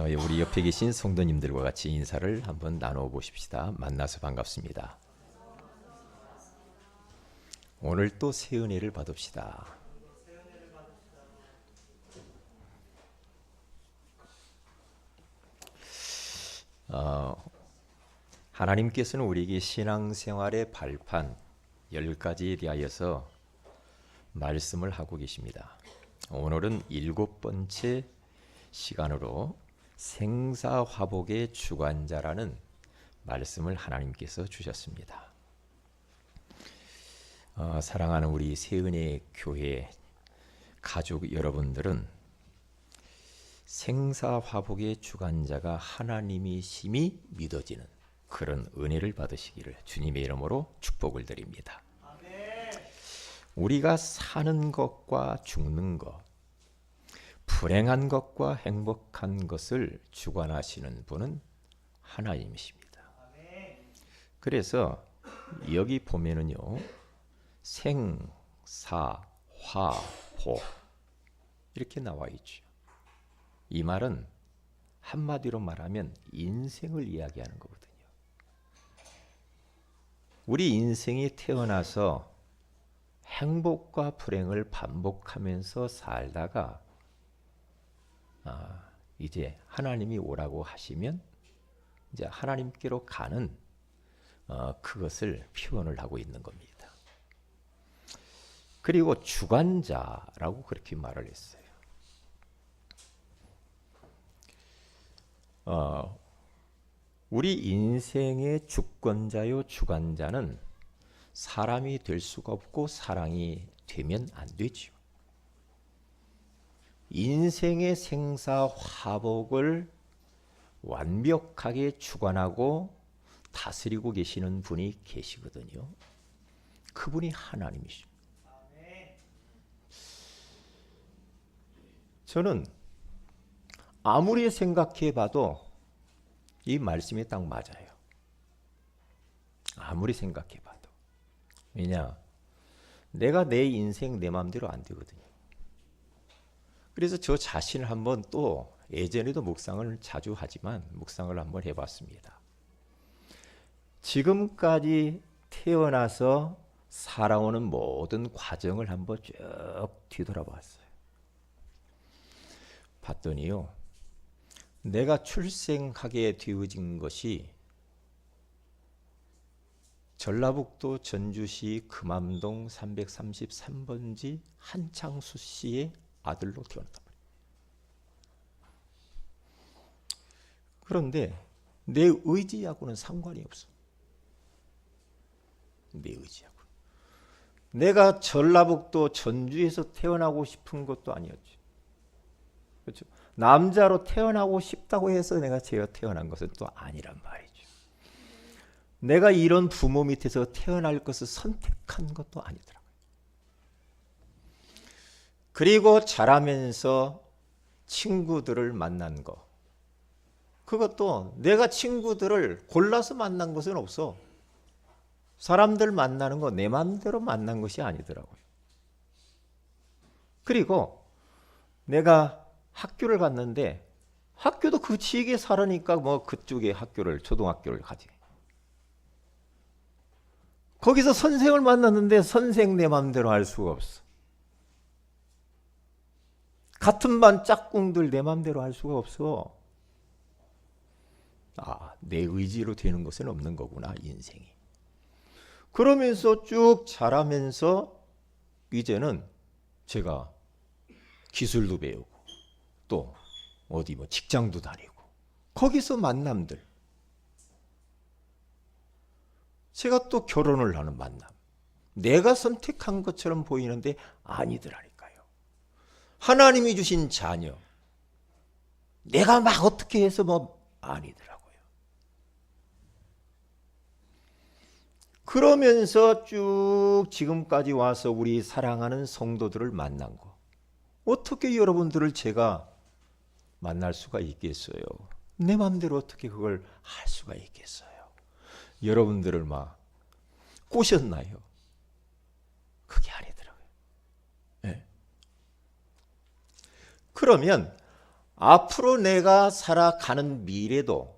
우리 옆에 계신 성도님들과 같이 인사를 한번 나누어 보십시다. 만나서 반갑습니다. 오늘 또 새 은혜를 받읍시다. 하나님께서는 우리에게 신앙생활의 발판 10가지에 대하여서 말씀을 하고 계십니다. 오늘은 7번째 시간으로 생사화복의 주관자라는 말씀을 하나님께서 주셨습니다. 사랑하는 우리 새은혜 교회 가족 여러분들은 생사화복의 주관자가 하나님이심이 믿어지는 그런 은혜를 받으시기를 주님의 이름으로 축복을 드립니다. 우리가 사는 것과 죽는 것, 불행한 것과 행복한 것을 주관하시는 분은 하나님이십니다. 그래서 여기 보면은요, 생, 사, 화, 복 이렇게 나와 있죠. 이 말은 한마디로 말하면 인생을 이야기하는 거거든요. 우리 인생이 태어나서 행복과 불행을 반복하면서 살다가 이제 하나님이 오라고 하시면 이제 하나님께로 가는 그것을 표현을 하고 있는 겁니다. 그리고 주관자라고 그렇게 말을 했어요. 우리 인생의 주권자요 주관자는 사람이 될 수가 없고 사람이 되면 안 되죠. 인생의 생사화복을 완벽하게 주관하고 다스리고 계시는 분이 계시거든요. 그분이 하나님이십니다. 저는 아무리 생각해 봐도 이 말씀이 딱 맞아요. 아무리 생각해 봐도. 왜냐? 내가 내 인생 내 마음대로 안 되거든요. 그래서 저 자신을 한번 또 예전에도 묵상을 자주 하지만 묵상을 한번 해봤습니다. 지금까지 태어나서 살아오는 모든 과정을 한번 쭉 뒤돌아봤어요. 봤더니요, 내가 출생하게 되어진 것이 전라북도 전주시 금암동 333번지 한창수 씨의 아들로 태어났단 말이에요. 그런데 내 의지하고는 상관이 없어. 내 의지하고. 내가 전라북도 전주에서 태어나고 싶은 것도 아니었지. 그렇죠? 남자로 태어나고 싶다고 해서 내가 제가 태어난 것은 또 아니란 말이죠. 내가 이런 부모 밑에서 태어날 것을 선택한 것도 아니더라고요. 그리고 자라면서 친구들을 만난 거, 그것도 내가 친구들을 골라서 만난 것은 없어. 사람들 만나는 거 내 마음대로 만난 것이 아니더라고요. 그리고 내가 학교를 갔는데 학교도 그 지역에 살으니까 뭐 그쪽에 학교를 초등학교를 가지. 거기서 선생을 만났는데 선생 내 마음대로 할 수가 없어. 같은 반 짝꿍들 내 마음대로 할 수가 없어. 내 의지로 되는 것은 없는 거구나, 인생이. 그러면서 쭉 자라면서 이제는 제가 기술도 배우고 또 어디 뭐 직장도 다니고 거기서 만남들, 제가 또 결혼을 하는 만남, 내가 선택한 것처럼 보이는데 아니더라니까요. 하나님이 주신 자녀, 내가 막 어떻게 해서 뭐 아니더라고요. 그러면서 쭉 지금까지 와서 우리 사랑하는 성도들을 만난 거, 어떻게 여러분들을 제가 만날 수가 있겠어요? 내 마음대로 어떻게 그걸 할 수가 있겠어요? 여러분들을 막 꼬셨나요? 그게 아니더라고요. 네. 그러면 앞으로 내가 살아가는 미래도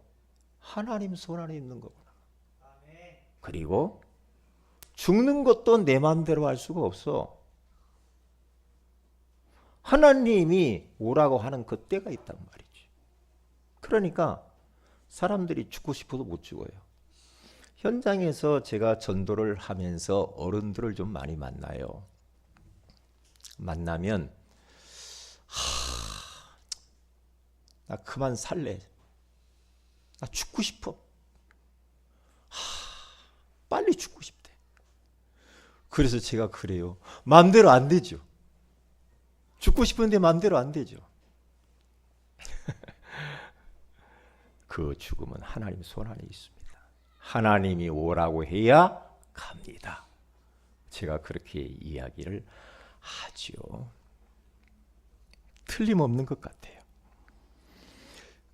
하나님 손 안에 있는 거구나. 그리고 죽는 것도 내 마음대로 할 수가 없어. 하나님이 오라고 하는 그 때가 있단 말이지. 그러니까 사람들이 죽고 싶어도 못 죽어요. 현장에서 제가 전도를 하면서 어른들을 좀 많이 만나요. 만나면 나 그만 살래. 나 죽고 싶어. 빨리 죽고 싶대. 그래서 제가 그래요. 마음대로 안 되죠. 죽고 싶은데 마음대로 안 되죠. 그 죽음은 하나님 손 안에 있습니다. 하나님이 오라고 해야 갑니다. 제가 그렇게 이야기를 하죠. 틀림없는 것 같아요.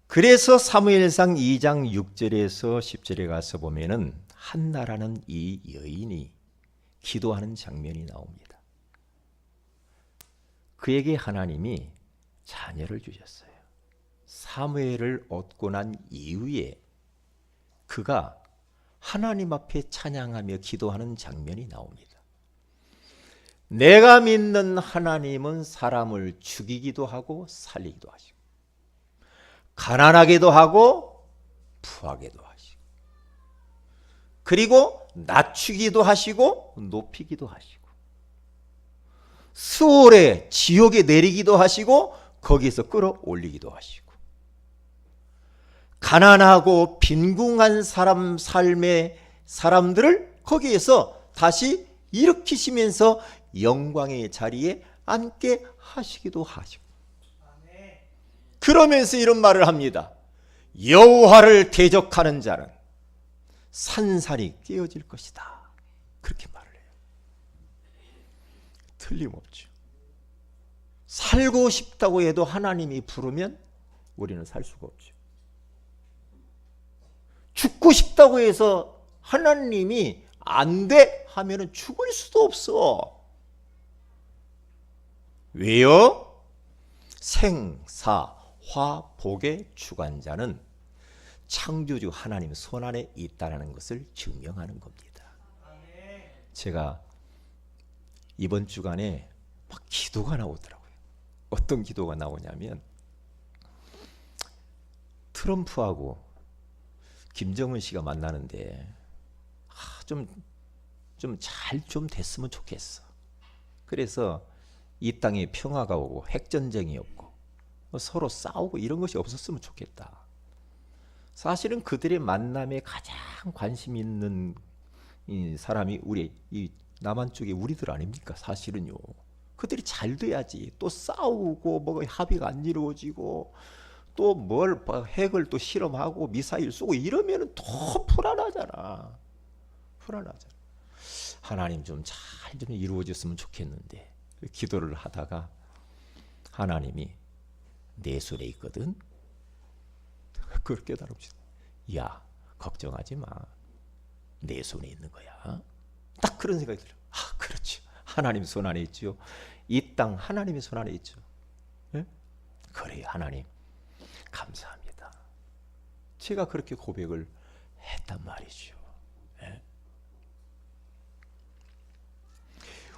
그래서 사무엘상 2장 6절에서 10절에 가서 보면은 한나라는 이 여인이 기도하는 장면이 나옵니다. 그에게 하나님이 자녀를 주셨어요. 사무엘을 얻고 난 이후에 그가 하나님 앞에 찬양하며 기도하는 장면이 나옵니다. 내가 믿는 하나님은 사람을 죽이기도 하고 살리기도 하시고 가난하게도 하고 부하게도 하시고 그리고 낮추기도 하시고 높이기도 하시고 수월에 지옥에 내리기도 하시고 거기에서 끌어올리기도 하시고 가난하고 빈궁한 사람 삶의 사람들을 거기에서 다시 일으키시면서 영광의 자리에 앉게 하시기도 하시고 그러면서 이런 말을 합니다. 여호와를 대적하는 자는 산산이 깨어질 것이다. 그렇게 말을 해요. 틀림없죠. 살고 싶다고 해도 하나님이 부르면 우리는 살 수가 없죠. 죽고 싶다고 해서 하나님이 안 돼 하면은 죽을 수도 없어. 왜요? 생사 화복의 주관자는 창조주 하나님 손 안에 있다는 것을 증명하는 겁니다. 제가 이번 주간에 막 기도가 나오더라고요. 어떤 기도가 나오냐면 트럼프하고 김정은 씨가 만나는데 좀 잘 좀 됐으면 좋겠어. 그래서 이 땅에 평화가 오고 핵전쟁이 없고 서로 싸우고 이런 것이 없었으면 좋겠다. 사실은 그들의 만남에 가장 관심 있는 이 사람이 우리 이 남한 쪽에 우리들 아닙니까? 사실은요. 그들이 잘 돼야지. 또 싸우고 뭐 합의가 안 이루어지고 또 뭘 핵을 또 실험하고 미사일 쏘고 이러면은 더 불안하잖아. 불안하잖아. 하나님 좀 잘 좀 이루어졌으면 좋겠는데 기도를 하다가 하나님이 내 손에 있거든. 그걸 깨달읍시다. 야, 걱정하지 마. 내 손에 있는 거야. 딱 그런 생각이 들어요. 그렇죠. 하나님 손 안에 있죠. 이 땅 하나님의 손 안에 있죠. 네? 그래요. 하나님 감사합니다. 제가 그렇게 고백을 했단 말이죠. 네?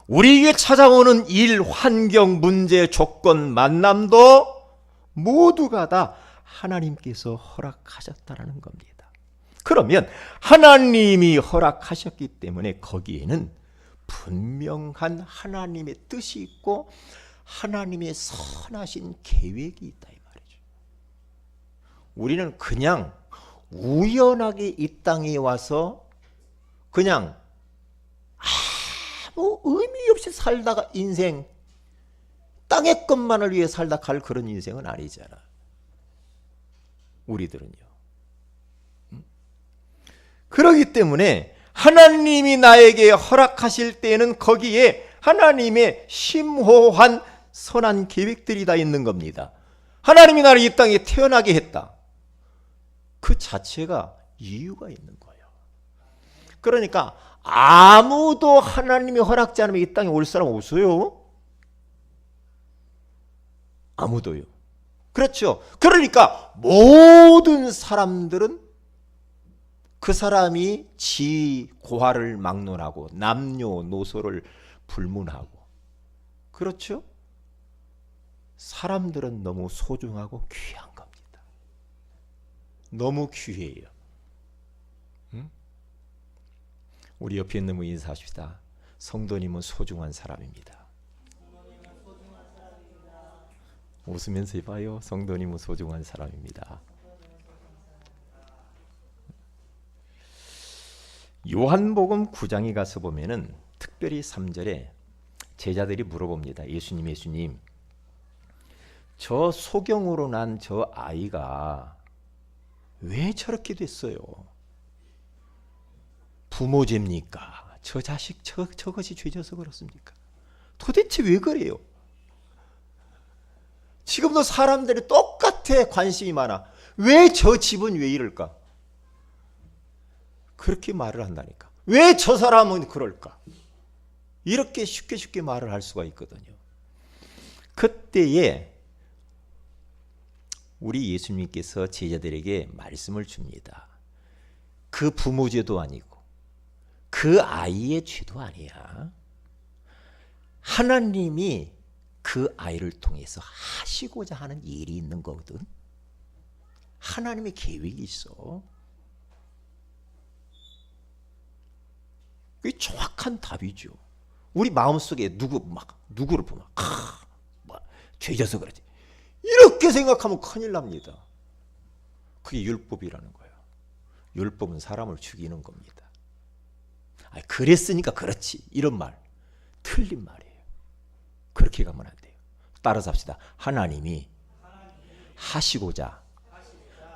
우리에게 찾아오는 일, 환경, 문제, 조건, 만남도 모두가 다 하나님께서 허락하셨다는 겁니다. 그러면 하나님이 허락하셨기 때문에 거기에는 분명한 하나님의 뜻이 있고 하나님의 선하신 계획이 있다 이 말이죠. 우리는 그냥 우연하게 이 땅에 와서 그냥 아무 의미 없이 살다가 인생 땅의 것만을 위해 살다 갈 그런 인생은 아니잖아. 우리들은요. 그렇기 때문에 하나님이 나에게 허락하실 때에는 거기에 하나님의 심호한 선한 계획들이 다 있는 겁니다. 하나님이 나를 이 땅에 태어나게 했다. 그 자체가 이유가 있는 거예요. 그러니까 아무도 하나님이 허락지 않으면 이 땅에 올 사람 없어요. 아무도요. 그렇죠. 그러니까 모든 사람들은 그 사람이 지 고하를 막론하고 남녀노소를 불문하고, 그렇죠? 사람들은 너무 소중하고 귀한 겁니다. 너무 귀해요. 응? 우리 옆에 있는 분 인사합시다. 성도님은 소중한 사람입니다. 웃으면서 해봐요. 성도님은 소중한 사람입니다. 요한복음 9장에 가서 보면은 특별히 3절에 제자들이 물어봅니다. 예수님, 저 소경으로 난 저 아이가 왜 저렇게 됐어요? 부모 죄입니까? 저 자식 저것이 죄져서 그렇습니까? 도대체 왜 그래요? 지금도 사람들이 똑같아 관심이 많아. 왜 저 집은 왜 이럴까? 그렇게 말을 한다니까. 왜 저 사람은 그럴까? 이렇게 쉽게 말을 할 수가 있거든요. 그때에 우리 예수님께서 제자들에게 말씀을 줍니다. 그 부모 죄도 아니고 그 아이의 죄도 아니야. 하나님이 그 아이를 통해서 하시고자 하는 일이 있는 거거든. 하나님의 계획이 있어. 그게 정확한 답이죠. 우리 마음속에 누구를 보면 죄져서 그러지, 이렇게 생각하면 큰일 납니다. 그게 율법이라는 거예요. 율법은 사람을 죽이는 겁니다. 그랬으니까 그렇지, 이런 말 틀린 말이에요. 그렇게 가면 안 돼요. 따라서 합시다. 하나님이 하시고자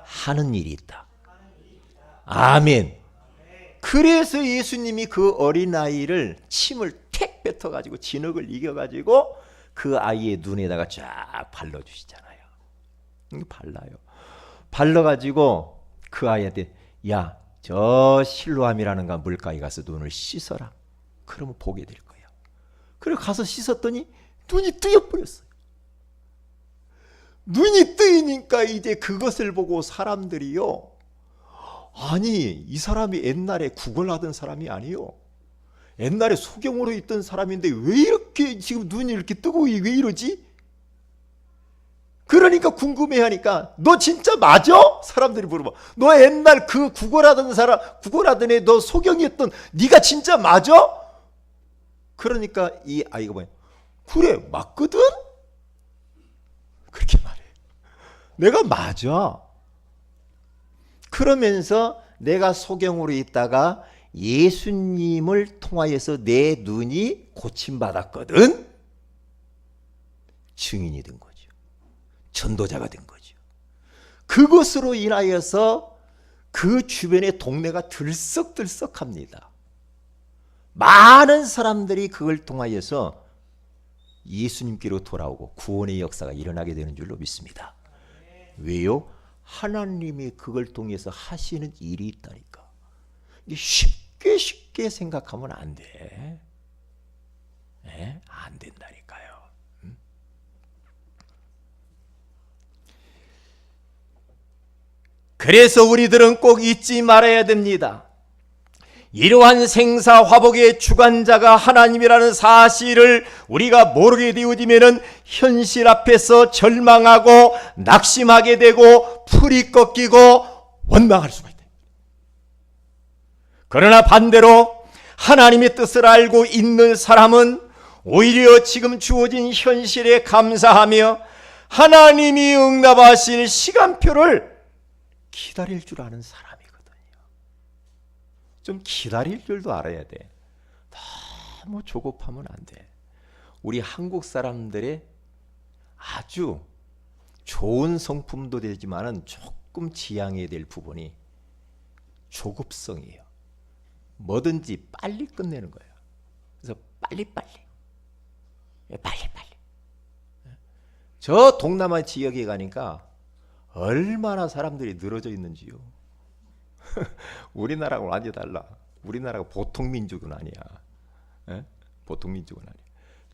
하는 일이 있다. 아멘. 그래서 예수님이 그 어린아이를 침을 택 뱉어가지고 진흙을 이겨가지고 그 아이의 눈에다가 쫙 발라주시잖아요. 발라요. 발라가지고 그 아이한테, 야, 저 실로암이라는 물가에 가서 눈을 씻어라. 그러면 보게 될 거야. 그리고 가서 씻었더니 눈이 뜨여버렸어요. 눈이 뜨이니까 이제 그것을 보고 사람들이요, 아니, 이 사람이 옛날에 구걸하던 사람이 아니요, 옛날에 소경으로 있던 사람인데 왜 이렇게 지금 눈이 이렇게 뜨고 왜 이러지? 그러니까 궁금해하니까, 너 진짜 맞아? 사람들이 물어봐. 너 옛날 그 구걸하던 애, 너 소경이었던 네가 진짜 맞아? 그러니까 이 아이가 뭐야? 그래, 맞거든? 그렇게 말해. 내가 맞아. 그러면서 내가 소경으로 있다가 예수님을 통하여서 내 눈이 고침받았거든. 증인이 된 거죠. 전도자가 된 거죠. 그것으로 인하여서 그 주변의 동네가 들썩들썩합니다. 많은 사람들이 그걸 통하여서 예수님께로 돌아오고 구원의 역사가 일어나게 되는 줄로 믿습니다. 왜요? 하나님이 그걸 통해서 하시는 일이 있다니까. 이게 쉽게 생각하면 안 돼. 네? 안 된다니까요. 그래서 우리들은 꼭 잊지 말아야 됩니다. 이러한 생사화복의 주관자가 하나님이라는 사실을 우리가 모르게 되어지면 현실 앞에서 절망하고 낙심하게 되고 풀이 꺾이고 원망할 수가 있다. 그러나 반대로 하나님의 뜻을 알고 있는 사람은 오히려 지금 주어진 현실에 감사하며 하나님이 응답하실 시간표를 기다릴 줄 아는 사람이거든요. 좀 기다릴 줄도 알아야 돼. 너무 조급하면 안 돼. 우리 한국 사람들의 아주 좋은 성품도 되지만은 조금 지양해야 될 부분이 조급성이에요. 뭐든지 빨리 끝내는 거예요. 그래서 빨리빨리. 저 동남아 지역에 가니까 얼마나 사람들이 늘어져 있는지요. 우리나라하고 완전히 달라. 우리나라가 보통 민족은 아니야. 에? 보통 민족은 아니야.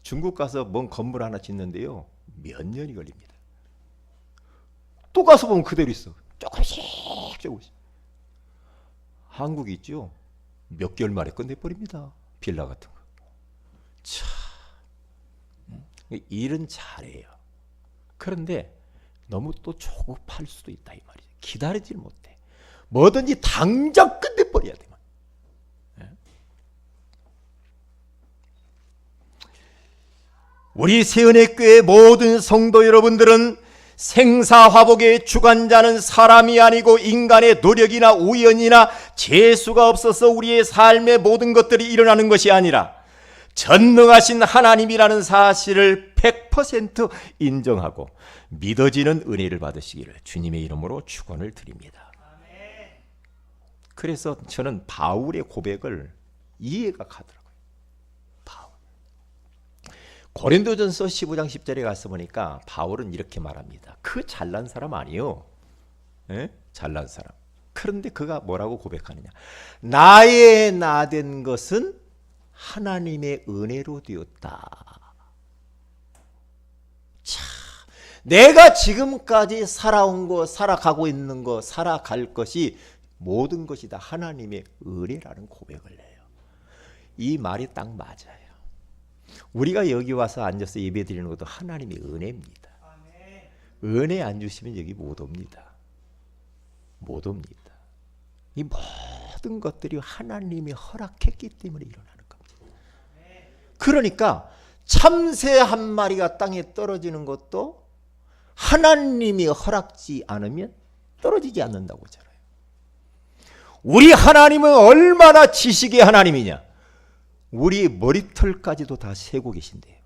중국 가서 뭔 건물 하나 짓는데요, 몇 년이 걸립니다. 또 가서 보면 그대로 있어. 조금씩 조금씩. 한국이 있죠. 몇 개월 만에 끝내버립니다. 빌라 같은 거. 참, 일은 잘해요. 그런데 너무 또 조급할 수도 있다 이 말이죠. 기다리질 못해. 뭐든지 당장 끝내버려야 돼. 우리 세은혜교회 모든 성도 여러분들은 생사화복의 주관자는 사람이 아니고 인간의 노력이나 우연이나 재수가 없어서 우리의 삶의 모든 것들이 일어나는 것이 아니라 전능하신 하나님이라는 사실을 100% 인정하고 믿어지는 은혜를 받으시기를 주님의 이름으로 축원을 드립니다. 그래서 저는 바울의 고백을 이해가 가더라고요. 고린도전서 15장 10절에 가서 보니까 바울은 이렇게 말합니다. 그 잘난 사람 아니요. 잘난 사람. 그런데 그가 뭐라고 고백하느냐. 나의 나된 것은 하나님의 은혜로 되었다. 참, 내가 지금까지 살아온 거, 살아가고 있는 거, 살아갈 것이 모든 것이 다 하나님의 은혜라는 고백을 해요. 이 말이 딱 맞아요. 우리가 여기 와서 앉아서 예배 드리는 것도 하나님의 은혜입니다. 은혜 안 주시면 여기 못 옵니다. 못 옵니다. 이 모든 것들이 하나님이 허락했기 때문에 일어나는 겁니다. 그러니까 참새 한 마리가 땅에 떨어지는 것도 하나님이 허락지 않으면 떨어지지 않는다고 하잖아요. 우리 하나님은 얼마나 지식의 하나님이냐. 우리 머리털까지도 다 세고 계신대요.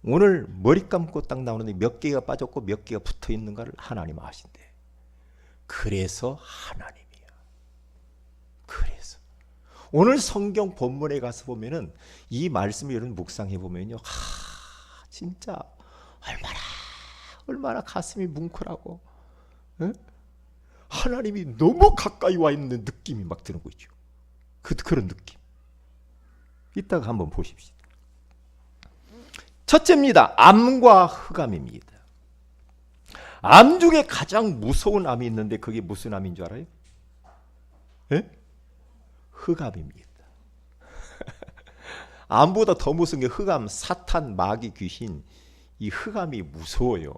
오늘 머리 감고 딱 나오는데 몇 개가 빠졌고 몇 개가 붙어 있는가를 하나님 아신대. 그래서 하나님이야. 그래서 오늘 성경 본문에 가서 보면은 이 말씀을 여러분 묵상해 보면요, 진짜 얼마나 가슴이 뭉클하고, 하나님이 너무 가까이 와 있는 느낌이 막 드는 거 있죠. 그런 느낌. 이따가 한번 보십시오. 첫째입니다. 암과 흑암입니다. 암 중에 가장 무서운 암이 있는데 그게 무슨 암인 줄 알아요? 흑암입니다. 암보다 더 무서운 게 흑암, 사탄, 마귀, 귀신. 이 흑암이 무서워요.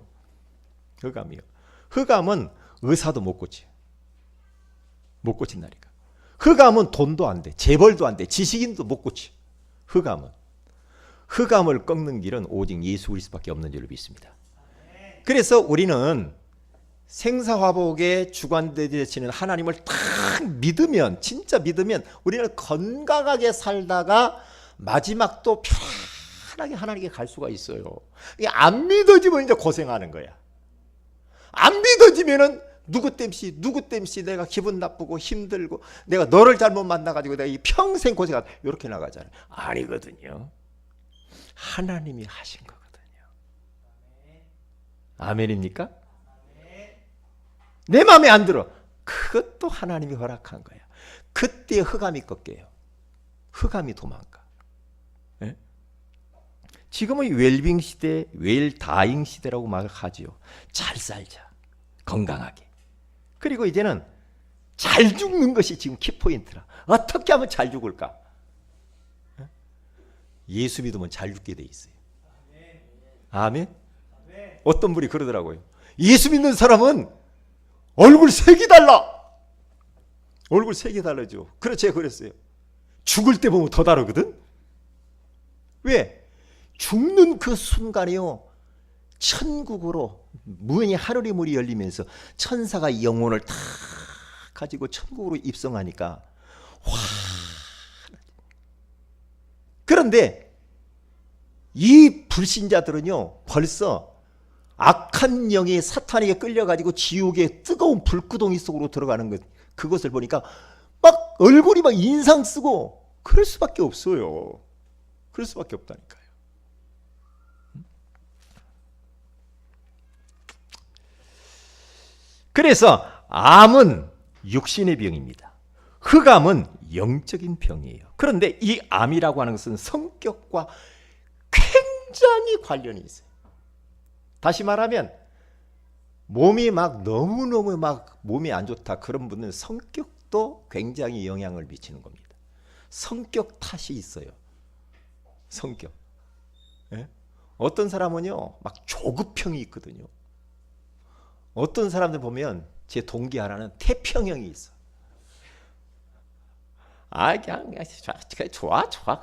흑암이요. 흑암은 의사도 못 고쳐요. 못 고친다니까. 흑암은 돈도 안 돼. 재벌도 안 돼. 지식인도 못 고치. 흑암을 꺾는 길은 오직 예수 그리스도밖에 없는 줄로 믿습니다. 그래서 우리는 생사화복의 주관되시는 하나님을 딱 믿으면, 진짜 믿으면 우리는 건강하게 살다가 마지막도 편하게 하나님께 갈 수가 있어요. 안 믿어지면 이제 고생하는 거야. 안 믿어지면은 누구 땜시 내가 기분 나쁘고 힘들고 내가 너를 잘못 만나가지고 내가 이 평생 고생하다 이렇게 나가잖아요. 아니거든요. 하나님이 하신 거거든요. 아멘입니까? 내 마음에 안 들어. 그것도 하나님이 허락한 거야. 그때 흑암이 꺾여요. 흑암이 도망가. 네? 지금은 웰빙 시대, 웰다잉 시대라고 말하지요. 잘 살자. 건강하게. 그리고 이제는 잘 죽는 것이 지금 키포인트라. 어떻게 하면 잘 죽을까? 예수 믿으면 잘 죽게 돼 있어요. 아멘? 어떤 분이 그러더라고요. 예수 믿는 사람은 얼굴 색이 달라. 얼굴 색이 다르죠. 그래서 제가 그랬어요. 죽을 때 보면 더 다르거든? 왜? 죽는 그 순간에요. 천국으로 문이 하늘의 문이 열리면서 천사가 영혼을 다 가지고 천국으로 입성하니까 와. 그런데 이 불신자들은요 벌써 악한 영이 사탄에게 끌려가지고 지옥의 뜨거운 불구덩이 속으로 들어가는 것, 그것을 보니까 막 얼굴이 막 인상 쓰고 그럴 수밖에 없어요. 그럴 수밖에 없다니까요. 그래서 암은 육신의 병입니다. 흑암은 영적인 병이에요. 그런데 이 암이라고 하는 것은 성격과 굉장히 관련이 있어요. 다시 말하면 몸이 막 너무너무 막 몸이 안 좋다 그런 분은 성격도 굉장히 영향을 미치는 겁니다. 성격 탓이 있어요. 성격. 예? 어떤 사람은요 막 조급형이 있거든요. 어떤 사람들 보면 제 동기 하나는 태평형이 있어. 아 그냥 좋아 그냥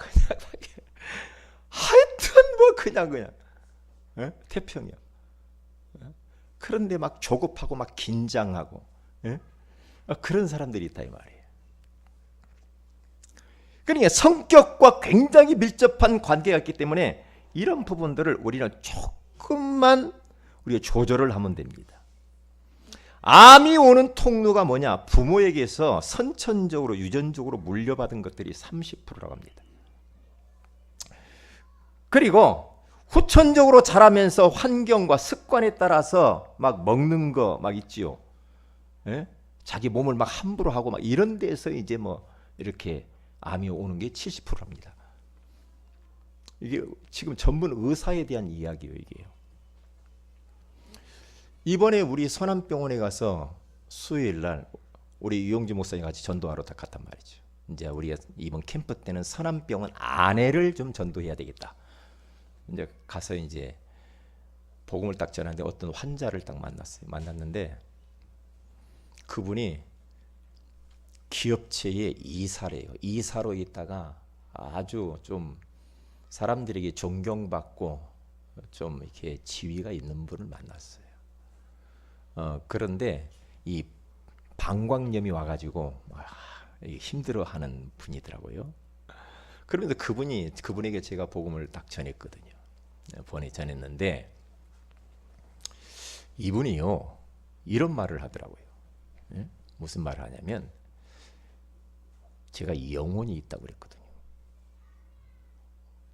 하여튼 뭐 그냥 예? 태평형. 그런데 막 조급하고 막 긴장하고 예? 그런 사람들이 있다 이 말이에요. 그러니까 성격과 굉장히 밀접한 관계가 있기 때문에 이런 부분들을 우리는 조금만 우리가 조절을 하면 됩니다. 암이 오는 통로가 뭐냐? 부모에게서 선천적으로 유전적으로 물려받은 것들이 30%라고 합니다. 그리고 후천적으로 자라면서 환경과 습관에 따라서 막 먹는 거 막 있지요. 예? 자기 몸을 막 함부로 하고 막 이런 데서 이제 뭐 이렇게 암이 오는 게 70%입니다. 이게 지금 전문 의사에 대한 이야기예요, 이게요. 이번에 우리 선암병원에 가서 수요일 날 우리 유영주 목사님 같이 전도하러 다 갔단 말이죠. 이제 우리가 이번 캠프 때는 선암병원 아내를 좀 전도해야 되겠다. 이제 가서 이제 복음을 딱 전하는데 어떤 환자를 딱 만났는데 그분이 기업체의 이사래요. 이사로 있다가 아주 좀 사람들에게 존경받고 좀 이렇게 지위가 있는 분을 만났어요. 그런데 이 방광염이 와가지고 힘들어하는 분이더라고요. 그러면서 그분에게 제가 복음을 딱 전했거든요. 전했는데 이분이요 이런 말을 하더라고요. 예? 무슨 말을 하냐면 제가 영혼이 있다고 그랬거든요.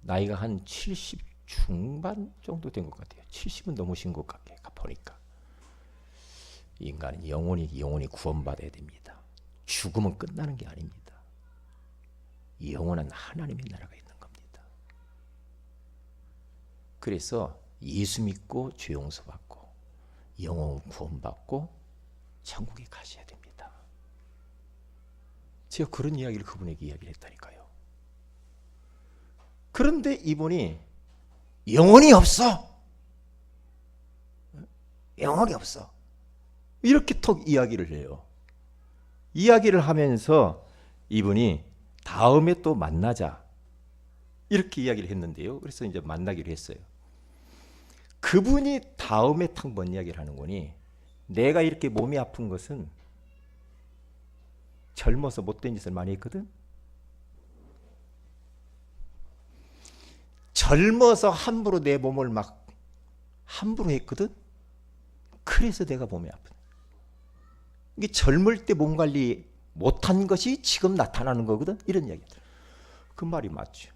나이가 한 70 중반 정도 된 것 같아요. 70은 넘으신 것 같게 보니까. 인간은 영혼이 구원받아야 됩니다. 죽으면 끝나는 게 아닙니다. 영혼은 하나님의 나라가 있는 겁니다. 그래서 예수 믿고 죄 용서받고 영혼 구원받고 천국에 가셔야 됩니다. 제가 그런 이야기를 그분에게 이야기를 했다니까요. 그런데 이분이 영혼이 없어. 영혼이 없어. 이렇게 톡 이야기를 해요. 이야기를 하면서 이분이 다음에 또 만나자. 이렇게 이야기를 했는데요. 그래서 이제 만나기로 했어요. 그분이 다음에 탁 뭔 이야기를 하는 거니 내가 이렇게 몸이 아픈 것은 젊어서 못된 짓을 많이 했거든. 젊어서 함부로 내 몸을 막 함부로 했거든. 그래서 내가 몸이 아픈. 이게 젊을 때 몸 관리 못한 것이 지금 나타나는 거거든. 이런 이야기. 그 말이 맞죠.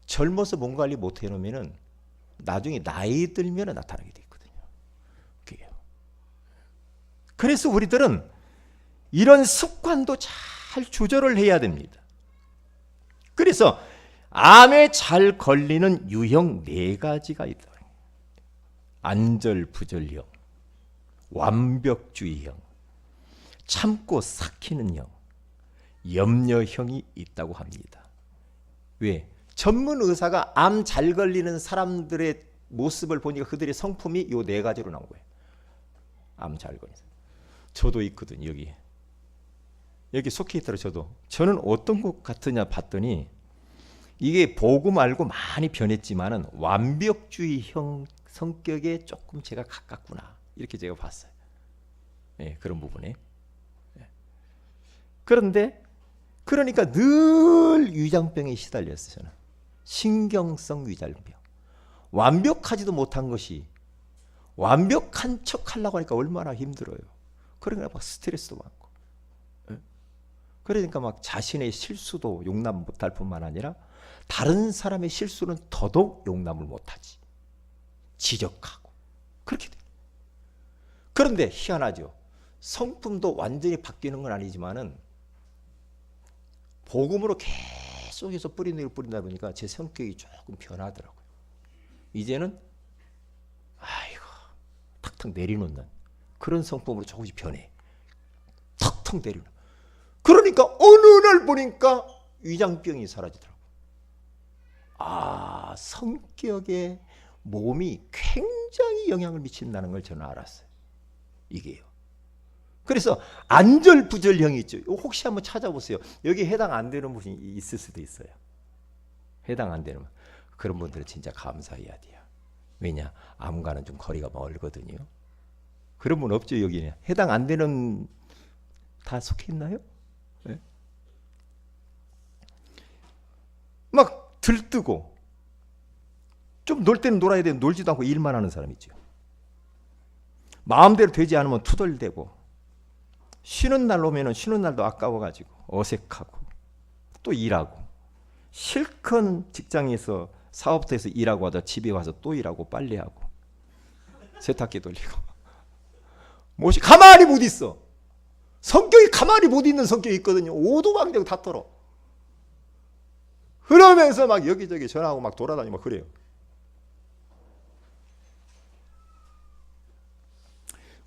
젊어서 몸 관리 못 해놓으면은 나중에 나이 들면 나타나게 돼 있거든요. 그게요. 그래서 우리들은 이런 습관도 잘 조절을 해야 됩니다. 그래서 암에 잘 걸리는 유형 4가지가 있다. 안절부절형, 완벽주의형, 참고 삭히는 형, 염려형이 있다고 합니다. 왜? 전문 의사가 암 잘 걸리는 사람들의 모습을 보니까 그들의 성품이 이 4가지로 나온 거예요. 암 잘 걸리는 사람. 저도 있거든요. 여기 속해 있더라고요. 저는 어떤 것 같으냐 봤더니 이게 복음 알고 많이 변했지만은 완벽주의형 성격에 조금 제가 가깝구나. 이렇게 제가 봤어요. 네, 그런 부분에. 네. 그런데 그러니까 늘 위장병에 시달렸어요. 저는. 신경성 위장병. 완벽하지도 못한 것이 완벽한 척 하려고 하니까 얼마나 힘들어요. 그러니까 막 스트레스도 많고. 네. 그러니까 막 자신의 실수도 용납 못할 뿐만 아니라 다른 사람의 실수는 더더욱 용납을 못하지. 지적하고 그렇게 돼요. 그런데 희한하죠. 성품도 완전히 바뀌는 건 아니지만은 복음으로 계속해서 뿌린다 보니까 제 성격이 조금 변하더라고요. 이제는 아이고 탁탁 탁탁 내려놓는 그런 성품으로 조금씩 변해. 탁탁 내려놓는. 그러니까 어느 날 보니까 위장병이 사라지더라고. 아, 성격에 몸이 굉장히 영향을 미친다는 걸 저는 알았어요. 이게요. 그래서 안절부절형이 있죠. 혹시 한번 찾아보세요. 여기 해당 안 되는 분이 있을 수도 있어요. 해당 안 되는 분. 그런 분들은 진짜 감사해야 돼요. 왜냐? 암과는 좀 거리가 멀거든요. 그런 분 없죠, 여기는. 해당 안 되는 다 속해 있나요? 네? 막 들뜨고 좀 놀 때는 놀아야 되는데 놀지도 않고 일만 하는 사람 있죠. 마음대로 되지 않으면 투덜대고 쉬는 날 오면은 쉬는 날도 아까워가지고 어색하고 또 일하고 실컷 직장에서 사업터에서 일하고 하다 집에 와서 또 일하고 빨래하고 세탁기 돌리고 뭐시 가만히 못 있어. 성격이 가만히 못 있는 성격이 있거든요. 오도방정 다 털어. 그러면서 막 여기저기 전화하고 막 돌아다니고 막 그래요.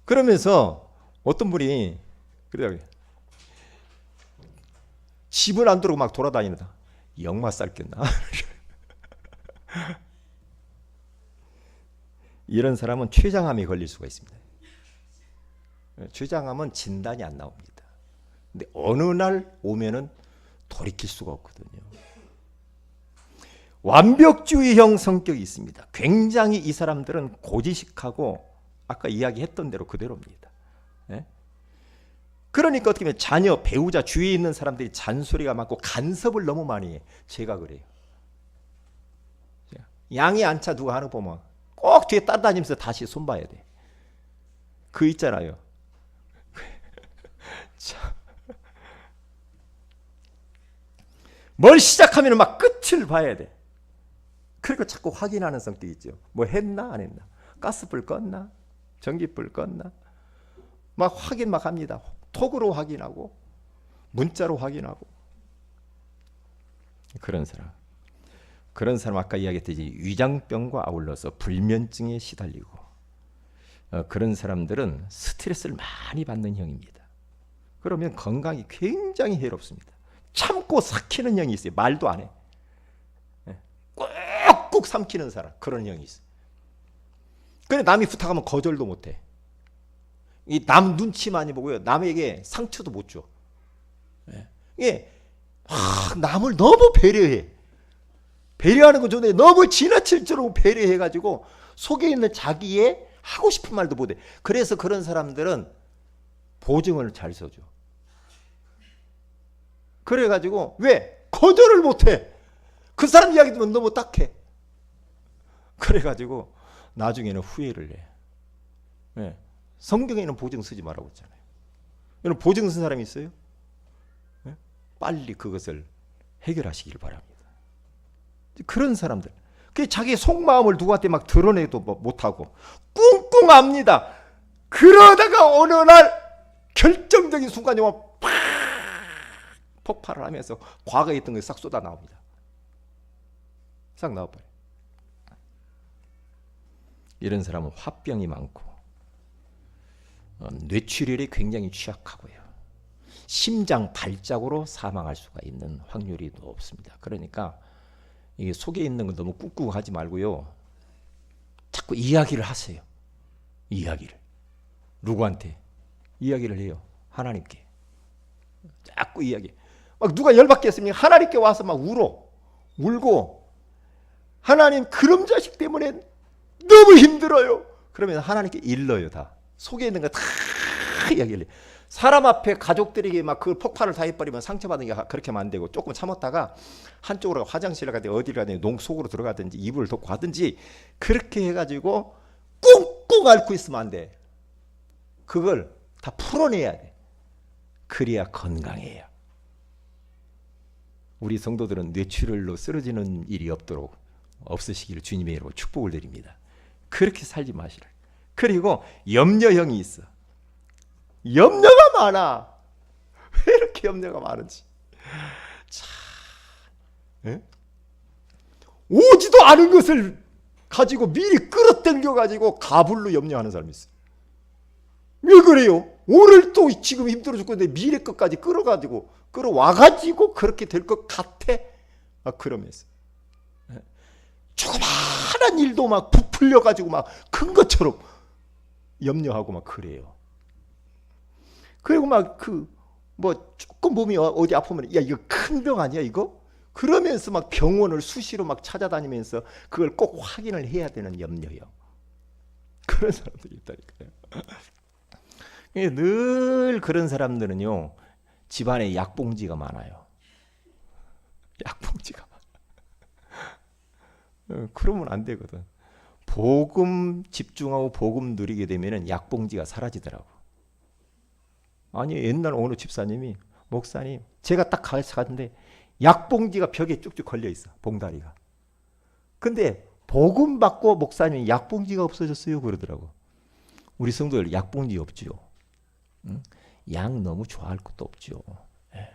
그러면서 어떤 분이 그래요. 집을 안 들어오고 막 돌아다니다. 역마 쌀겠나? 이런 사람은 췌장암에 걸릴 수가 있습니다. 췌장암은 진단이 안 나옵니다. 근데 어느 날 오면은 돌이킬 수가 없거든요. 완벽주의형 성격이 있습니다. 굉장히 이 사람들은 고지식하고 아까 이야기했던 대로 그대로입니다. 네? 그러니까 어떻게 보면 자녀, 배우자, 주위에 있는 사람들이 잔소리가 많고 간섭을 너무 많이 해. 제가 그래요. 양이 안 차 누가 하는 거 보면 꼭 뒤에 따라다니면서 다시 손봐야 돼. 그 있잖아요. 뭘 시작하면 막 끝을 봐야 돼. 그러니까 자꾸 확인하는 성격이 있죠. 뭐 했나 안 했나. 가스불 껐나. 전기불 껐나. 막 확인 막 합니다. 톡으로 확인하고 문자로 확인하고. 그런 사람 아까 이야기했듯이 위장병과 아울러서 불면증에 시달리고 그런 사람들은 스트레스를 많이 받는 형입니다. 그러면 건강이 굉장히 해롭습니다. 참고 삭히는 형이 있어요. 말도 안 해. 꾹꾹 삼키는 사람, 그런 형이 있어요. 그래 남이 부탁하면 거절도 못해. 이 남 눈치 많이 보고요. 남에게 상처도 못 줘. 이게 남을 너무 배려해. 배려하는 건 좋은데 너무 지나칠 정도로 배려해가지고 속에 있는 자기의 하고 싶은 말도 못해. 그래서 그런 사람들은 보증을 잘 써줘. 그래가지고 왜? 거절을 못해. 그 사람 이야기 들으면 너무 딱해. 그래가지고 나중에는 후회를 해. 네. 성경에는 보증 쓰지 말라고 했잖아요. 여러분 보증 쓴 사람이 있어요? 네? 빨리 그것을 해결하시길 바랍니다. 그런 사람들, 그 자기 속마음을 누구한테 막 드러내도 못하고 꿍꿍합니다. 그러다가 어느 날 결정적인 순간이 오면 팍 폭발을 하면서 과거에 있던 게 싹 쏟아 나옵니다. 싹 나와버려. 이런 사람은 화병이 많고 뇌출혈이 굉장히 취약하고요. 심장 발작으로 사망할 수가 있는 확률이 높습니다. 그러니까 이게 속에 있는 건 너무 꾹꾹하지 말고요. 자꾸 이야기를 하세요. 이야기를. 누구한테? 이야기를 해요. 하나님께. 자꾸 이야기. 막 누가 열받겠습니까? 하나님께 와서 막 울고 하나님 그런 자식 때문에 너무 힘들어요. 그러면 하나님께 일러요. 다. 속에 있는 거 다 이야기를 해요. 사람 앞에 가족들에게 막 그 폭발을 다 해버리면 상처받는 게 그렇게 하면 안 되고 조금 참았다가 한쪽으로 화장실을 가든지 어디를 가든지 농속으로 들어가든지 이불을 덮고 하든지 그렇게 해가지고 꿍꿍 앓고 있으면 안 돼. 그걸 다 풀어내야 돼. 그래야 건강해요. 우리 성도들은 뇌출혈로 쓰러지는 일이 없으시기를 주님의 이름으로 축복을 드립니다. 그렇게 살지 마시라. 그리고 염려형이 있어. 염려가 많아. 왜 이렇게 염려가 많은지. 참, 오지도 않은 것을 가지고 미리 끌어당겨 가지고 가불로 염려하는 사람이 있어. 왜 그래요? 오늘 또 지금 힘들어 죽겠는데 미래 것까지 끌어와가지고 그렇게 될 것 같아? 그러면서 조그마한 일도 막 부풀려가지고 막 큰 것처럼 염려하고 막 그래요. 그리고 막 뭐 조금 몸이 어디 아프면 야 이거 큰 병 아니야 이거? 그러면서 막 병원을 수시로 막 찾아다니면서 그걸 꼭 확인을 해야 되는 염려요. 그런 사람들이 있다니까요. 늘 그런 사람들은요 집안에 약봉지가 많아요. 약봉지가 많아. 그러면 안 되거든. 복음 집중하고 복음 누리게 되면은 약봉지가 사라지더라고. 아니 옛날 어느 집사님이 목사님 제가 딱 갔는데 약봉지가 벽에 쭉쭉 걸려 있어 봉다리가. 근데 복음 받고 목사님이 약봉지가 없어졌어요 그러더라고. 우리 성도들 약봉지 없죠. 응? 약 너무 좋아할 것도 없죠. 예.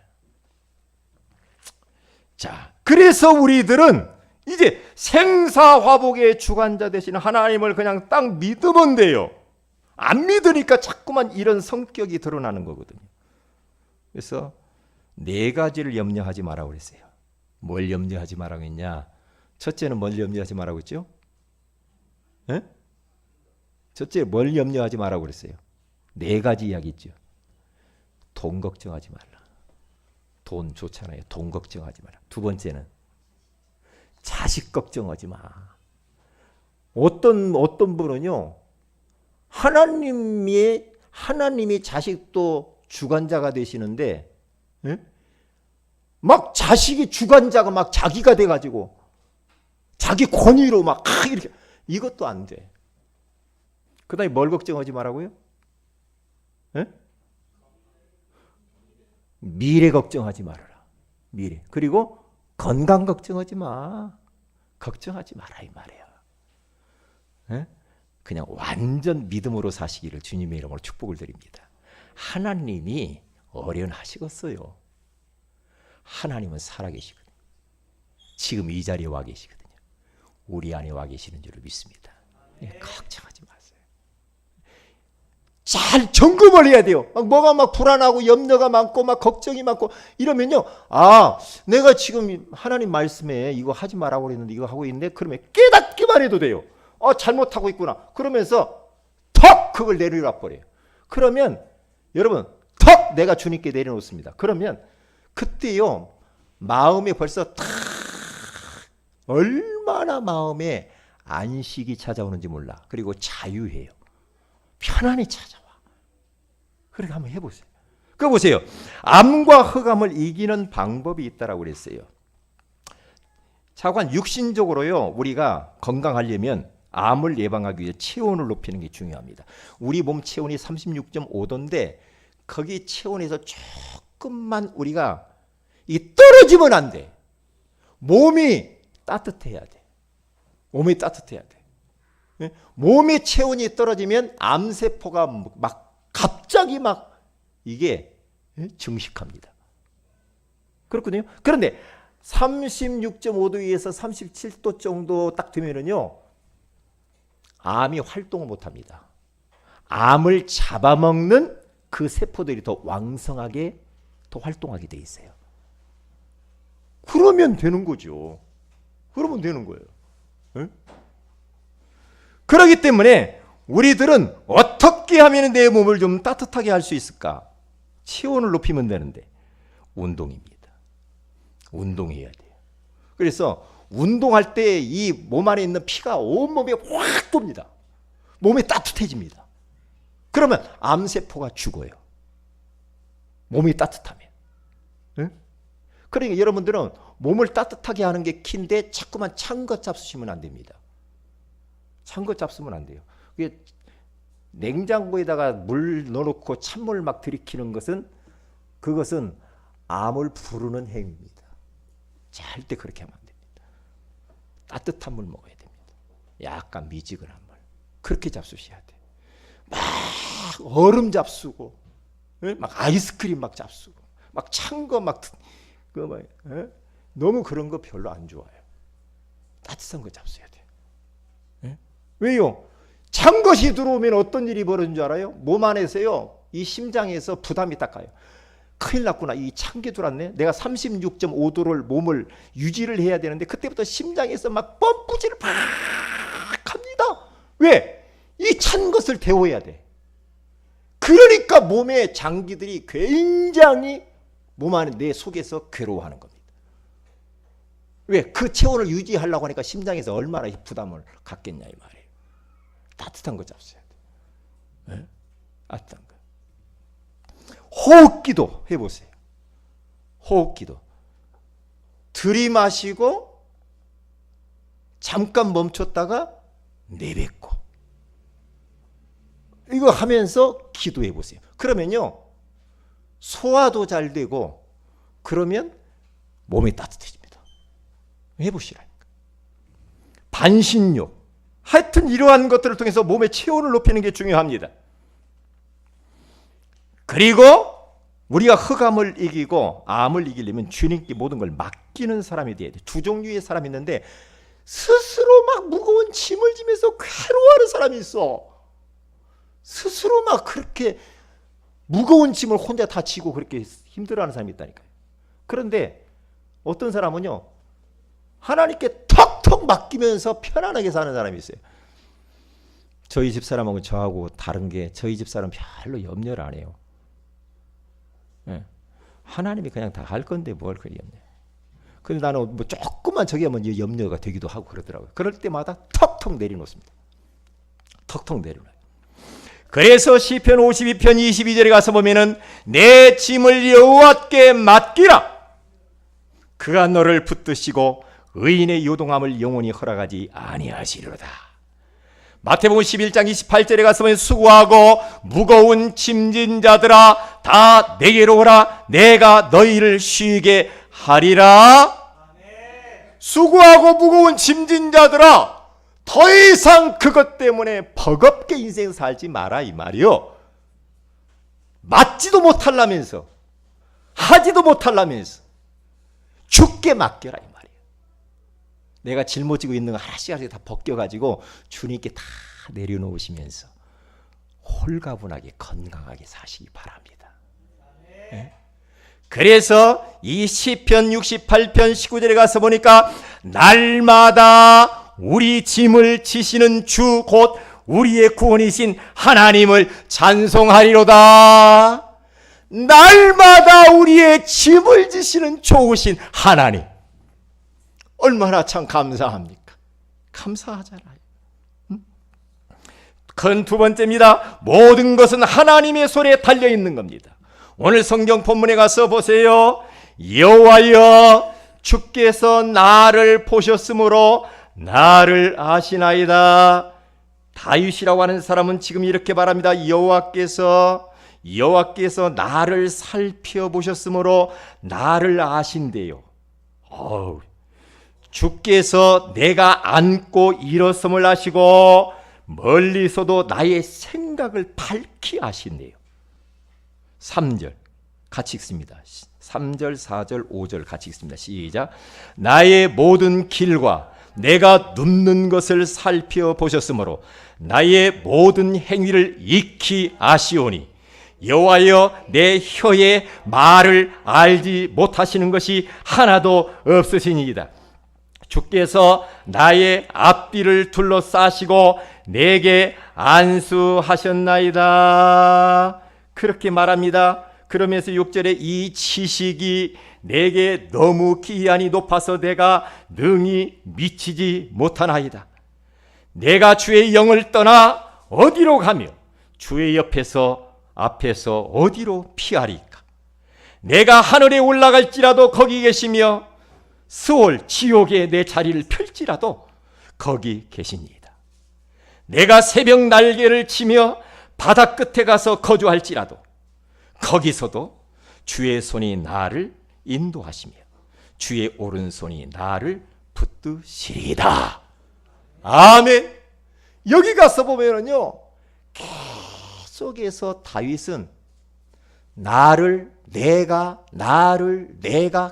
자, 그래서 우리들은 이제 생사화복의 주관자 되신 하나님을 그냥 딱 믿으면 돼요. 안 믿으니까 자꾸만 이런 성격이 드러나는 거거든요. 그래서 네 가지를 염려하지 말라고 그랬어요. 뭘 염려하지 말라고 했냐? 첫째는 뭘 염려하지 말라고 했죠? 에? 첫째 뭘 염려하지 말라고 그랬어요? 네 가지 이야기 있죠. 돈 걱정하지 말라. 돈 좋잖아요. 돈 걱정하지 마라. 두 번째는 자식 걱정하지 마. 어떤 분은요. 하나님이 자식도 주관자가 되시는데 막 자식이 주관자가 막 자기가 돼가지고 자기 권위로 막 이렇게 이것도 안 돼. 그 다음에 뭘 걱정하지 말라고요? 미래 걱정하지 말아라. 미래. 그리고 건강 걱정하지 마. 걱정하지 마라 이 말이야. 그냥 완전 믿음으로 사시기를 주님의 이름으로 축복을 드립니다. 하나님이 어련하시겠어요. 하나님은 살아계시거든요. 지금 이 자리에 와 계시거든요. 우리 안에 와 계시는 줄을 믿습니다. 걱정하지 마세요. 잘 점검을 해야 돼요. 뭐가 막 불안하고 염려가 많고 막 걱정이 많고 이러면요. 내가 지금 하나님 말씀에 이거 하지 말라고 그랬는데 이거 하고 있는데 그러면 깨닫기만 해도 돼요. 잘못하고 있구나. 그러면서 턱 그걸 내려놔 버려요. 그러면 여러분 턱 내가 주님께 내려놓습니다. 그러면 그때요 마음에 벌써 탁 얼마나 마음에 안식이 찾아오는지 몰라. 그리고 자유해요. 편안히 찾아와. 그렇게 한번 해보세요. 그거 보세요. 암과 흑암을 이기는 방법이 있다라고 그랬어요. 차관 육신적으로요 우리가 건강하려면 암을 예방하기 위해 체온을 높이는 게 중요합니다. 우리 몸 체온이 36.5도인데 거기 체온에서 조금만 우리가 이게 떨어지면 안 돼. 몸이 따뜻해야 돼. 몸이 따뜻해야 돼. 몸의 체온이 떨어지면 암세포가 막 갑자기 막 이게 증식합니다. 그렇거든요. 그런데 36.5도에서 37도 정도 딱 되면은요 암이 활동을 못합니다. 암을 잡아먹는 그 세포들이 더 왕성하게 더 활동하게 돼 있어요. 그러면 되는 거죠. 그러면 되는 거예요. 네? 그렇기 때문에 우리들은 어떻게 하면 내 몸을 좀 따뜻하게 할 수 있을까? 체온을 높이면 되는데 운동입니다. 운동해야 돼요. 그래서 운동할 때 이 몸 안에 있는 피가 온몸에 확 돕니다. 몸이 따뜻해집니다. 그러면 암세포가 죽어요. 몸이 따뜻하면. 응? 그러니까 여러분들은 몸을 따뜻하게 하는 게 키인데 자꾸만 찬 것 잡수시면 안 됩니다. 찬 것 잡수면 안 돼요. 그게 냉장고에다가 물 넣어놓고 찬물 막 들이키는 것은 그것은 암을 부르는 행위입니다. 절대 그렇게 하면 안 됩니다. 따뜻한 물 먹어야 됩니다. 약간 미지근한 물. 그렇게 잡수셔야 돼. 막 얼음 잡수고, 막 아이스크림 막 잡수고, 막 찬 거 막 너무 그런 거 별로 안 좋아요. 따뜻한 거 잡숴야 돼. 왜요? 찬 것이 들어오면 어떤 일이 벌어진 줄 알아요? 몸 안에서요, 이 심장에서 부담이 딱 가요. 큰일 났구나. 이 찬 게 들어왔네. 내가 36.5도를 몸을 유지를 해야 되는데 그때부터 심장에서 막 펌프질을 팍 합니다. 왜? 이 찬 것을 데워야 돼. 그러니까 몸의 장기들이 굉장히 몸 안에 내 속에서 괴로워하는 겁니다. 왜? 그 체온을 유지하려고 하니까 심장에서 얼마나 부담을 갖겠냐 이 말이에요. 따뜻한 거 잡숴야 돼. 네? 따뜻한 거. 호흡기도 해보세요. 호흡기도. 들이마시고 잠깐 멈췄다가 내뱉고. 이거 하면서 기도해 보세요. 그러면요, 소화도 잘 되고 그러면 몸이 따뜻해집니다. 해보시라니까. 반신욕. 하여튼 이러한 것들을 통해서 몸의 체온을 높이는 게 중요합니다. 그리고 우리가 흑암을 이기고 암을 이기려면 주님께 모든 걸 맡기는 사람이 돼야 돼. 두 종류의 사람이 있는데 스스로 막 무거운 짐을 지면서 괴로워하는 사람이 있어. 스스로 막 그렇게 무거운 짐을 혼자 다 지고 그렇게 힘들어하는 사람이 있다니까요. 그런데 어떤 사람은요, 하나님께 턱턱 맡기면서 편안하게 사는 사람이 있어요. 저희 집사람하고 저하고 다른 게 저희 집사람 별로 염려를 안 해요. 네. 하나님이 그냥 다 할 건데 뭘 그리 염려. 근데 나는 뭐 조금만 저기 하면 염려가 되기도 하고 그러더라고요. 그럴 때마다 턱턱 내려놓습니다. 턱턱 내려놔요. 그래서 시편 52편 22절에 가서 보면은 내 짐을 여호와께 맡기라. 그가 너를 붙드시고 의인의 요동함을 영원히 허락하지 아니하시리로다. 마태복음 11장 28절에 가서 보면 수고하고 무거운 짐진 자들아 다 내게로 오라. 내가 너희를 쉬게 하리라. 수고하고 무거운 짐진 자들아, 더 이상 그것 때문에 버겁게 인생 살지 마라 이 말이요. 맞지도 못하려면서 하지도 못하려면서 죽게 맡겨라 이 말이에요. 내가 짊어지고 있는 거 하나씩 하나씩 다 벗겨가지고 주님께 다 내려놓으시면서 홀가분하게 건강하게 사시기 바랍니다. 네? 그래서 이 시편 68편 19절에 가서 보니까 날마다 우리 짐을 지시는 주 곧 우리의 구원이신 하나님을 찬송하리로다. 날마다 우리의 짐을 지시는 좋으신 하나님, 얼마나 참 감사합니까? 감사하잖아요. 큰 두 번째입니다. 모든 것은 하나님의 손에 달려있는 겁니다. 오늘 성경 본문에 가서 보세요. 여호와여 주께서 나를 보셨으므로 나를 아시나이다. 다윗이라고 하는 사람은 지금 이렇게 말합니다. 여호와께서 나를 살펴보셨으므로 나를 아신대요. 주께서 내가 앉고 일어섬을 아시고 멀리서도 나의 생각을 밝히 아신대요. 3절 같이 읽습니다. 3절, 4절, 5절 같이 읽습니다. 시작. 나의 모든 길과 내가 눕는 것을 살펴보셨으므로 나의 모든 행위를 익히 아시오니 여호와여 내 혀의 말을 알지 못하시는 것이 하나도 없으시니이다. 주께서 나의 앞뒤를 둘러싸시고 내게 안수하셨나이다. 그렇게 말합니다. 그러면서 6절에 이 지식이 내게 너무 기이하니 높아서 내가 능히 미치지 못하나이다. 내가 주의 영을 떠나 어디로 가며 주의 앞에서 어디로 피하리까? 내가 하늘에 올라갈지라도 거기 계시며 스올 지옥에 내 자리를 펼지라도 거기 계시니이다. 내가 새벽 날개를 치며 바다 끝에 가서 거주할지라도 거기서도 주의 손이 나를 인도하시며 주의 오른손이 나를 붙드시리이다. 아멘. 여기 가서 보면은요, 계속해서 다윗은 내가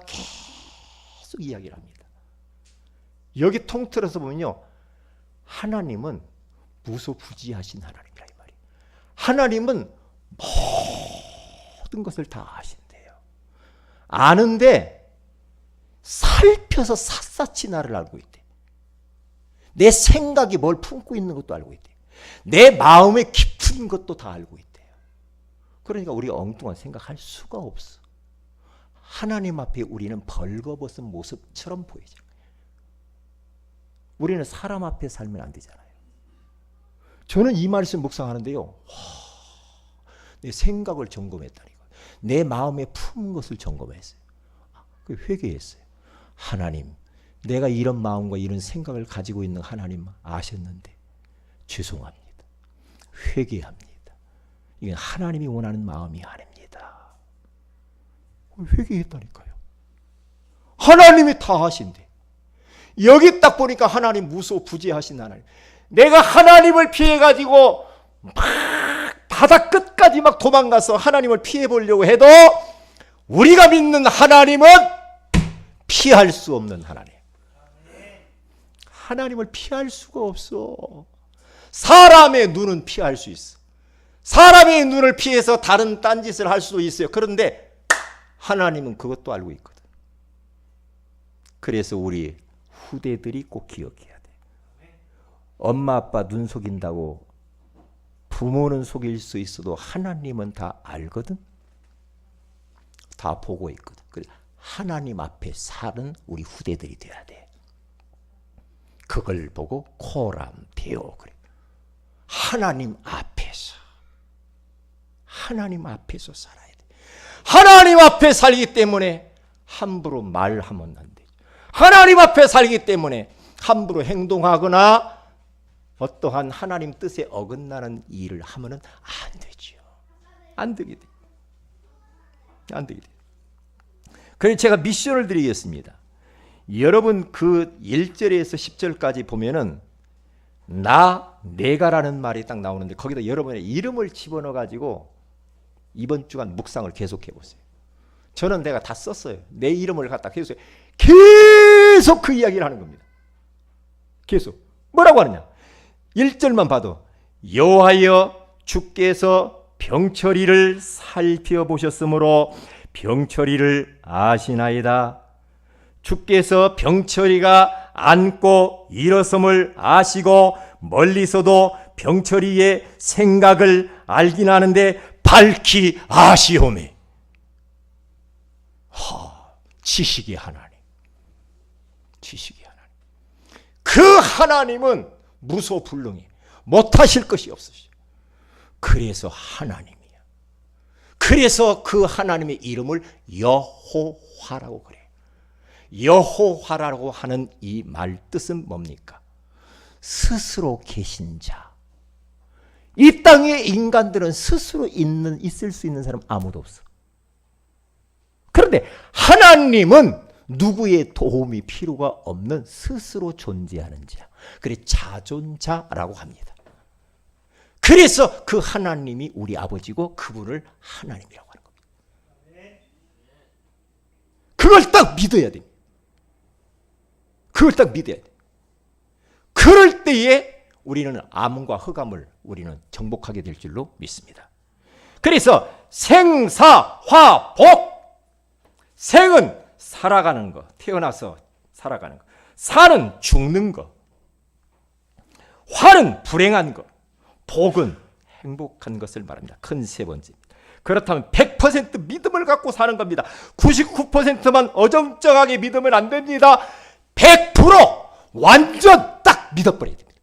계속 이야기를 합니다. 여기 통틀어서 보면요, 하나님은 무소부지하신 하나님이라 이 말이에요. 하나님은 모든 것을 다 아신대요. 아는데 살펴서 샅샅이 나를 알고 있대. 내 생각이 뭘 품고 있는 것도 알고 있대. 내 마음의 깊은 것도 다 알고 있대요. 그러니까 우리가 엉뚱한 생각할 수가 없어. 하나님 앞에 우리는 벌거벗은 모습처럼 보이죠. 우리는 사람 앞에 살면 안 되잖아요. 저는 이 말씀 묵상하는데요, 내 생각을 점검했다니까. 내 마음에 품은 것을 점검했어요. 회개했어요. 하나님, 내가 이런 마음과 이런 생각을 가지고 있는 하나님 아셨는데 죄송합니다. 회개합니다. 이건 하나님이 원하는 마음이 아닙니다. 회개했다니까요. 하나님이 다 하신대. 여기 딱 보니까 하나님 무소부지하신 하나님. 내가 하나님을 피해가지고 막 바다 끝까지 막 도망가서 하나님을 피해보려고 해도 우리가 믿는 하나님은 피할 수 없는 하나님. 하나님을 피할 수가 없어. 사람의 눈은 피할 수 있어. 사람의 눈을 피해서 다른 딴짓을 할 수도 있어요. 그런데 하나님은 그것도 알고 있거든. 그래서 우리 후대들이 꼭 기억해야 돼. 엄마 아빠 눈 속인다고 부모는 속일 수 있어도 하나님은 다 알거든. 다 보고 있거든. 그래서 하나님 앞에 사는 우리 후대들이 돼야 돼. 그걸 보고 코람 데오 그래. 하나님 앞에서 살아야 돼. 하나님 앞에 살기 때문에 함부로 말하면 안 돼. 하나님 앞에 살기 때문에 함부로 행동하거나 어떠한 하나님 뜻에 어긋나는 일을 하면은 안 되죠. 안 되게 돼. 안 되게 돼. 그래서 제가 미션을 드리겠습니다. 여러분 그 1절에서 10절까지 보면은 내가라는 말이 딱 나오는데 거기다 여러분의 이름을 집어넣어 가지고 이번 주간 묵상을 계속해 보세요. 저는 내가 다 썼어요. 내 이름을 갖다 계속 그 이야기를 하는 겁니다. 계속 뭐라고 하느냐? 1절만 봐도 여호와여 주께서 병철이를 살펴보셨으므로 병철이를 아시나이다. 주께서 병철이가 앉고 일어섬을 아시고 멀리서도 병철이의 생각을 알긴 하는데 밝히 아시오매. 지식의 하나님. 지식의 하나님. 그 하나님은 무소불능이 못하실 것이 없으시죠. 그래서 하나님이야. 그래서 그 하나님의 이름을 여호와라고 그래. 여호와라고 하는 이 말 뜻은 뭡니까? 스스로 계신 자. 이 땅의 인간들은 스스로 있을 수 있는 사람 아무도 없어. 그런데 하나님은 누구의 도움이 필요가 없는 스스로 존재하는 자. 그래 자존자라고 합니다. 그래서 그 하나님이 우리 아버지고 그분을 하나님이라고 하는 겁니다. 그걸 딱 믿어야 됩니다. 그걸 딱 믿어야 돼. 그럴 때에 우리는 암과 흑암을 우리는 정복하게 될 줄로 믿습니다. 그래서 생사화복. 생은 살아가는 거, 태어나서 살아가는 거. 사는 죽는 거. 화는 불행한 것. 복은 행복한 것을 말합니다. 큰 세 번째입니다. 그렇다면 100% 믿음을 갖고 사는 겁니다. 99%만 어정쩡하게 믿으면 안 됩니다. 100% 완전 딱 믿어버려야 됩니다.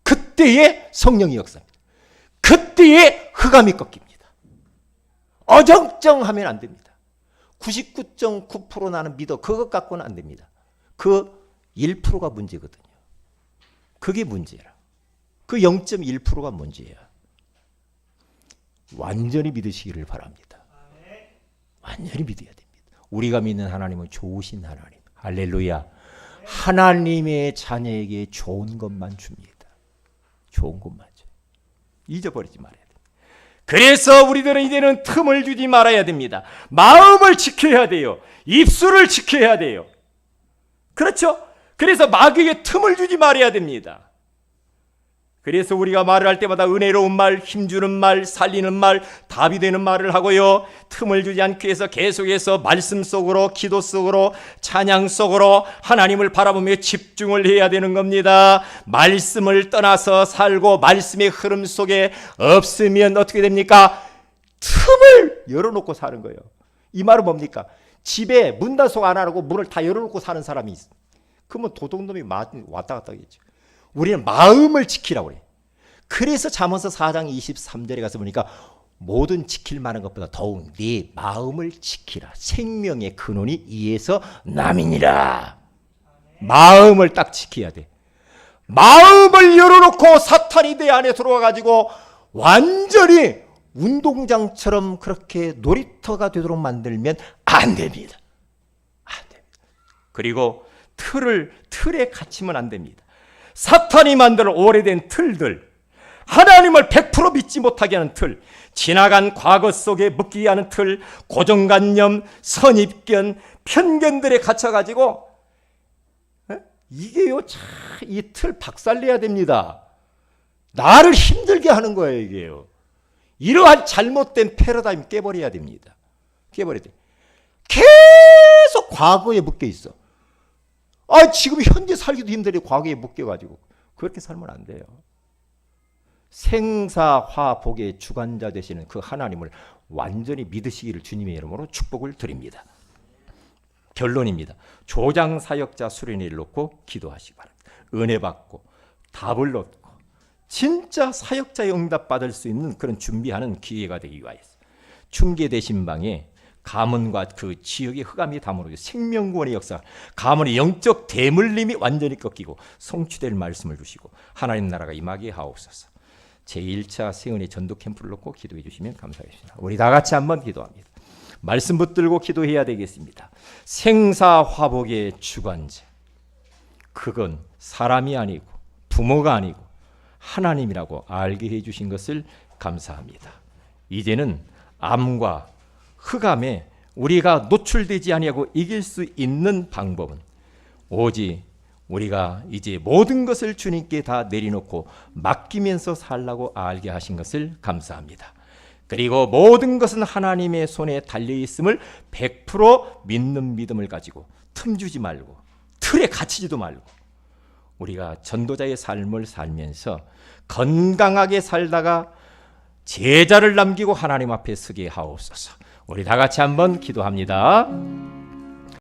그때에 성령이 역사합니다. 그때에 흑암이 꺾입니다. 어정쩡하면 안 됩니다. 99.9% 나는 믿어. 그것 갖고는 안 됩니다. 그 1%가 문제거든요. 그게 문제라. 그 0.1%가 문제야. 완전히 믿으시기를 바랍니다. 완전히 믿어야 됩니다. 우리가 믿는 하나님은 좋으신 하나님. 할렐루야. 하나님의 자녀에게 좋은 것만 줍니다. 좋은 것만 줘요. 잊어버리지 말아야 됩니다. 그래서 우리들은 이제는 틈을 주지 말아야 됩니다. 마음을 지켜야 돼요. 입술을 지켜야 돼요. 그렇죠? 그래서 마귀에게 틈을 주지 말아야 됩니다. 그래서 우리가 말을 할 때마다 은혜로운 말, 힘주는 말, 살리는 말, 답이 되는 말을 하고요, 틈을 주지 않기 위해서 계속해서 말씀 속으로, 기도 속으로, 찬양 속으로 하나님을 바라보며 집중을 해야 되는 겁니다. 말씀을 떠나서 살고 말씀의 흐름 속에 없으면 어떻게 됩니까? 틈을 열어놓고 사는 거예요. 이 말은 뭡니까? 집에 문 단속 안 하고 문을 다 열어놓고 사는 사람이 있어. 그러면 도둑놈이 왔다 갔다 하겠죠. 우리는 마음을 지키라고 그래. 그래서 잠언서 4장 23절에 가서 보니까 모든 지킬 만한 것보다 더욱 네 마음을 지키라. 생명의 근원이 이에서 남이니라. 마음을 딱 지켜야 돼. 마음을 열어놓고 사탄이 내 안에 들어와가지고 완전히 운동장처럼 그렇게 놀이터가 되도록 만들면 안 됩니다. 안 됩니다. 그리고 틀에 갇히면 안 됩니다. 사탄이 만든 오래된 틀들, 하나님을 100% 믿지 못하게 하는 틀, 지나간 과거 속에 묶이게 하는 틀, 고정관념, 선입견, 편견들에 갇혀가지고 이게요, 이 틀 박살내야 됩니다. 나를 힘들게 하는 거예요, 이게요. 이러한 잘못된 패러다임 깨버려야 됩니다. 깨버려야 돼. 계속 과거에 묶여 있어. 지금 현재 살기도 힘들어 과거에 묶여가지고 그렇게 살면 안 돼요. 생사화복의 주관자 되시는 그 하나님을 완전히 믿으시기를 주님의 이름으로 축복을 드립니다. 결론입니다. 조장 사역자 수련회를 놓고 기도하시기 바랍니다. 은혜 받고 답을 얻고 진짜 사역자의 응답 받을 수 있는 그런 준비하는 기회가 되기 위하여 충계되신 방에 가문과 그 지역의 흑암이 담으로 생명구원의 역사, 가문의 영적 대물림이 완전히 꺾이고 성취될 말씀을 주시고 하나님 나라가 임하게 하옵소서. 제1차 세은의 전도 캠프를 놓고 기도해 주시면 감사하겠습니다. 우리 다 같이 한번 기도합니다. 말씀 붙들고 기도해야 되겠습니다. 생사화복의 주관자, 그건 사람이 아니고 부모가 아니고 하나님이라고 알게 해주신 것을 감사합니다. 이제는 암과 흑암에 우리가 노출되지 아니하고 이길 수 있는 방법은 오직 우리가 이제 모든 것을 주님께 다 내려놓고 맡기면서 살라고 알게 하신 것을 감사합니다. 그리고 모든 것은 하나님의 손에 달려있음을 100% 믿는 믿음을 가지고 틈주지 말고 틀에 갇히지도 말고 우리가 전도자의 삶을 살면서 건강하게 살다가 제자를 남기고 하나님 앞에 서게 하옵소서. 우리 다 같이 한번 기도합니다.